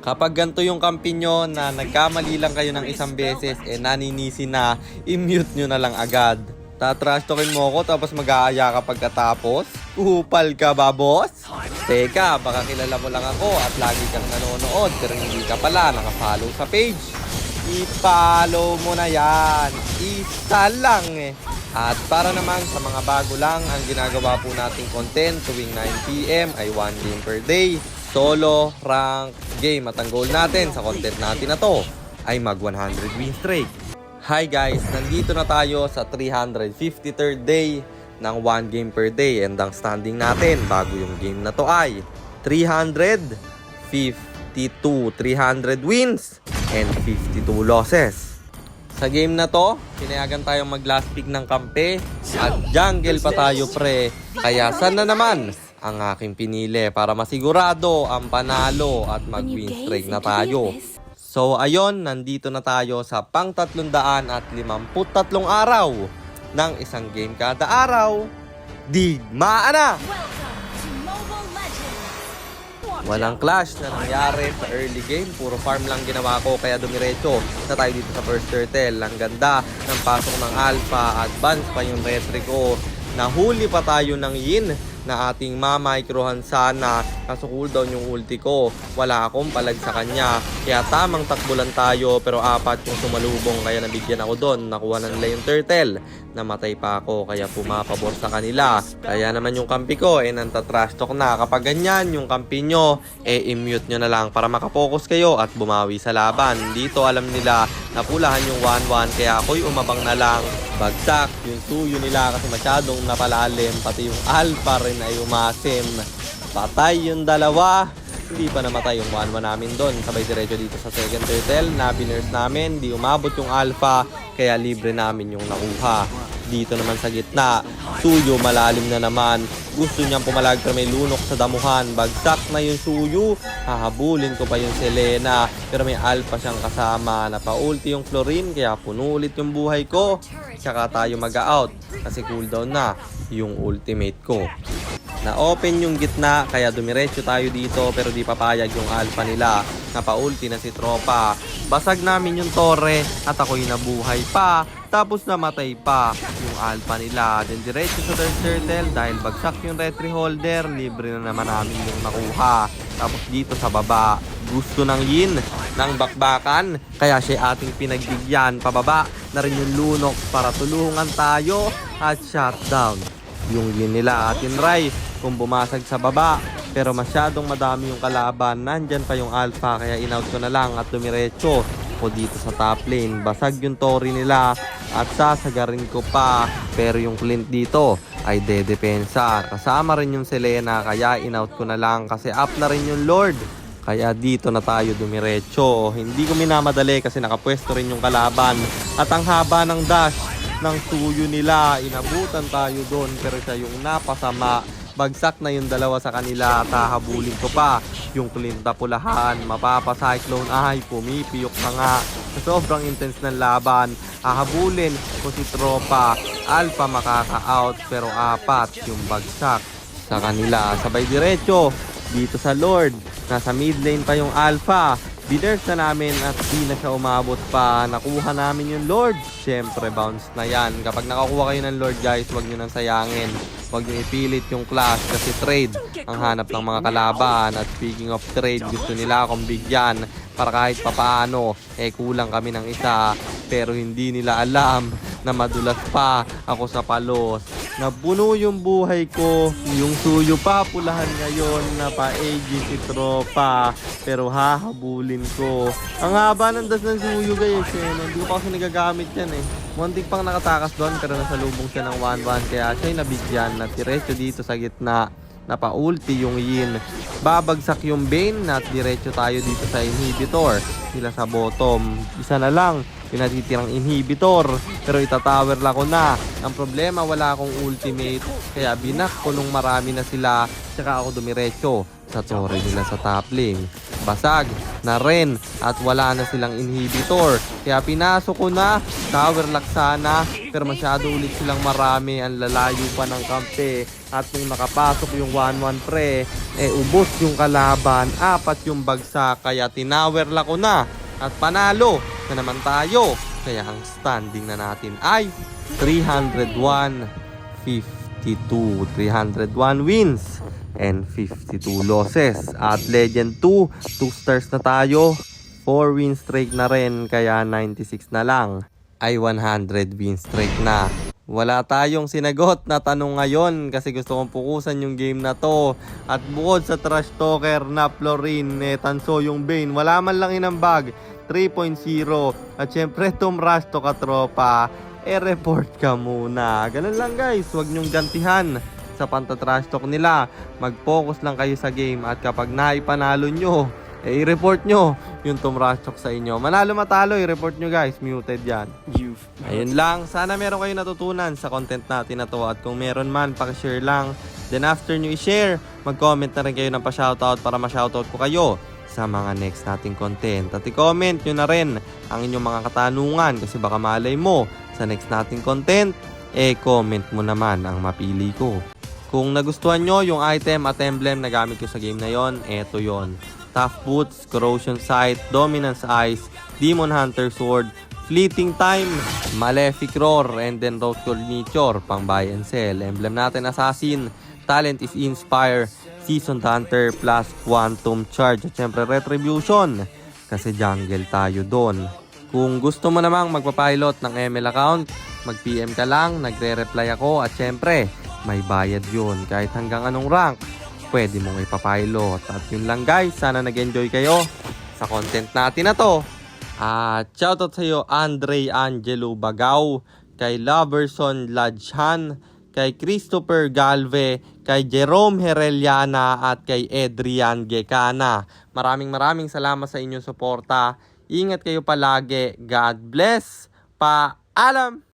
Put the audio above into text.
Kapag ganito yung kampi nyo na nagkamali lang kayo ng isang beses, naninisi na, i-mute nyo na lang agad. Tatrash talkin mo ako tapos mag-aaya ka pagkatapos? Upal ka ba, boss? Teka, baka kilala mo lang ako at lagi kang nanonood pero hindi ka pala nakafollow sa page. I-follow mo na yan. Isa lang eh. At para naman sa mga bago lang, ang ginagawa po nating content tuwing 9 PM ay 1 game per day. Solo, rank, game at ang goal natin sa content natin na to ay mag 100 win streak. Hi guys, nandito na tayo sa 353rd day ng 1 game per day and ang standing natin bago yung game na to ay 352, 300 wins and 52 losses. Sa game na to, pinayagan tayong mag last pick ng kampe at jungle pa tayo pre. Kaya sana naman ang aking pinili para masigurado ang panalo at mag-win streak na tayo. So ayun, nandito na tayo sa pang 353 araw ng isang game kada araw. Digmaan na! Walang clash na nangyari sa early game. Puro farm lang ginawa ko kaya dumiretso na tayo dito sa first turtle. Ang ganda ng pasok ng alpha. Advance pa yung retry ko. Nahuli pa tayo ng yin na ating mamikrohan sana. Kaso cooldown yung ulti ko. Wala akong palag sa kanya. Kaya tamang takbo lang tayo pero apat yung sumalubong. Kaya nabigyan ako doon. Nakuha na nila yung turtle. Namatay pa ako kaya pumapabor sa kanila. Kaya naman yung kampi ko nantatrash talk na. Kapag ganyan yung kampi nyo i-mute nyo na lang para makapokus kayo at bumawi sa laban. Dito alam nila na pulahan yung 1-1 kaya ako'y umabang na lang. Bagsak yung suyo nila kasi masyadong napalalim. Pati yung alpha rin ay umasim. Patay yung dalawa. Hindi pa namatay yung 1-1 namin doon. Sabay diretso dito sa second turtle na binurse namin. Di umabot yung alpha kaya libre namin yung nakuha. Dito naman sa gitna, suyo malalim na naman. Gusto niyang pumalag pero may lunok sa damuhan. Bagsak na yung suyo. Hahabulin ko pa yung Selena pero may alpha siyang kasama. Napaulti yung Florin kaya puno ulit yung buhay ko. Tsaka tayo mag-out kasi cooldown na yung ultimate ko. Na-open yung gitna kaya dumiretso tayo dito pero di papayag yung alpha nila. Napaulti na si tropa. Basag namin yung torre at ako'y nabuhay pa. Tapos namatay pa yung alpha nila. Then diretso sa third turtle dahil bagsak yung retry holder. Libre na naman namin yung nakuha. Tapos dito sa baba, gusto ng yin ng bakbakan. Kaya siya ating pinagbigyan. Pababa na rin yung lunok para tulungan tayo at shutdown yung yin nila atin Rai kung bumasag sa baba pero masyadong madami yung kalaban. Nandyan pa yung alpha kaya in-out ko na lang at dumiretso ko dito sa top lane. Basag yung tori nila at sasagarin ko pa pero yung Clint dito ay dedepensa. Kasama rin yung Selena kaya in-out ko na lang kasi up na rin yung Lord. Kaya dito na tayo dumiretso. Hindi ko minamadali kasi nakapwesto rin yung kalaban at ang haba ng dash ng suyo nila. Inabutan tayo doon pero siya yung napasama. Bagsak na yung dalawa sa kanila at hahabulin ko pa yung Clint na pulahan. Mapapa-cyclone ay pumipiyok na nga. Sobrang intense ng laban. Hahabulin ko si tropa. Alpha makaka-out pero apat yung bagsak sa kanila. Sabay diretso dito sa Lord. Nasa mid lane pa yung alpha. Binurse na namin at di na siya umabot pa. Nakuha namin yung Lord. Siyempre, bounce na yan. Kapag nakakuha kayo ng Lord, guys, huwag nyo nang sayangin. Huwag nyo ipilit yung clash kasi trade ang hanap ng mga kalaban. At speaking of trade, gusto nila akong bigyan para kahit papaano, kulang kami ng isa. Pero hindi nila alam na madulas pa ako sa palos. Napuno yung buhay ko. Yung suyo pa pulahan ngayon. Napa-AG si tropa. Pero hahabulin ko. Ang haba ng das ng suyo guys. Hindi ko pa kasi nagagamit yan Muntik pang nakatakas doon pero nasa lubong siya ng 1-1. Kaya siya'y nabigyan na diretso dito sa gitna. Napa-ulti yung yin. Babagsak yung Bane at diretso tayo dito sa inhibitor. Sila sa bottom. Isa na lang yung natitirang inhibitor pero itatower lang ko na. Ang problema wala akong ultimate kaya binak ko nung marami na sila tsaka ako dumiretso sa torre nila sa top lane. Basag na rin at wala na silang inhibitor. Kaya pinasok ko na, tower lock sana, pero masyado ulit silang marami. Ang lalayo pa ng kampe. At nung nakapasok yung 1-1 pre, ubos yung kalaban, 4 yung bagsak. Kaya tinower lock ko na at panalo na naman tayo. Kaya ang standing na natin ay 301-52. 301 wins and 52 losses. At Legend 2 stars na tayo. 4 win streak na rin, kaya 96 na lang ay 100 win streak na. Wala tayong sinagot na tanong ngayon kasi gusto kong pukusan yung game na to. At bukod sa trash talker na Florin, tanso yung Bane, wala man lang inambag 3.0. At syempre Tom Rush to katropa, report ka muna. Ganun lang guys, huwag nyong gantihan sa panta-trash talk nila. Mag-focus lang kayo sa game at kapag naipanalo nyo, i-report nyo yung Tom Rush talk sa inyo. Manalo matalo, i-report nyo guys, muted yan. Ayun lang, sana meron kayo natutunan sa content natin na to. At kung meron man, pakishare lang. Then after nyo i-share, mag-comment na rin kayo ng pa-shoutout para ma-shoutout ko kayo sa mga next nating content. At i-comment nyo na rin ang inyong mga katanungan kasi baka malay mo sa next nating content, comment mo naman ang mapili ko. Kung nagustuhan nyo yung item at emblem na gamit ko sa game na yon, eto yon. Tough Boots, Corrosion Sight, Dominance Eyes, Demon Hunter Sword, Fleeting Time, Malefic Roar, and then Rose Gold Nature, pang buy and sell. Emblem natin Assassin, Talent is Inspire, Seasoned Hunter plus Quantum Charge. At syempre Retribution, kasi jungle tayo doon. Kung gusto mo namang magpapilot ng ML account, mag-PM ka lang, nagre-reply ako. At syempre, may bayad yun. Kahit hanggang anong rank, pwede mong ipapilot. At yun lang guys, sana nag-enjoy kayo sa content natin na to. At shoutout sa iyo Andre Angelo Bagaw, kay Loverson Ladjan, kay Christopher Galve, kay Jerome Hereliana at kay Adrian Gekana. Maraming salamat sa inyong suporta. Ingat kayo palagi. God bless. Paalam!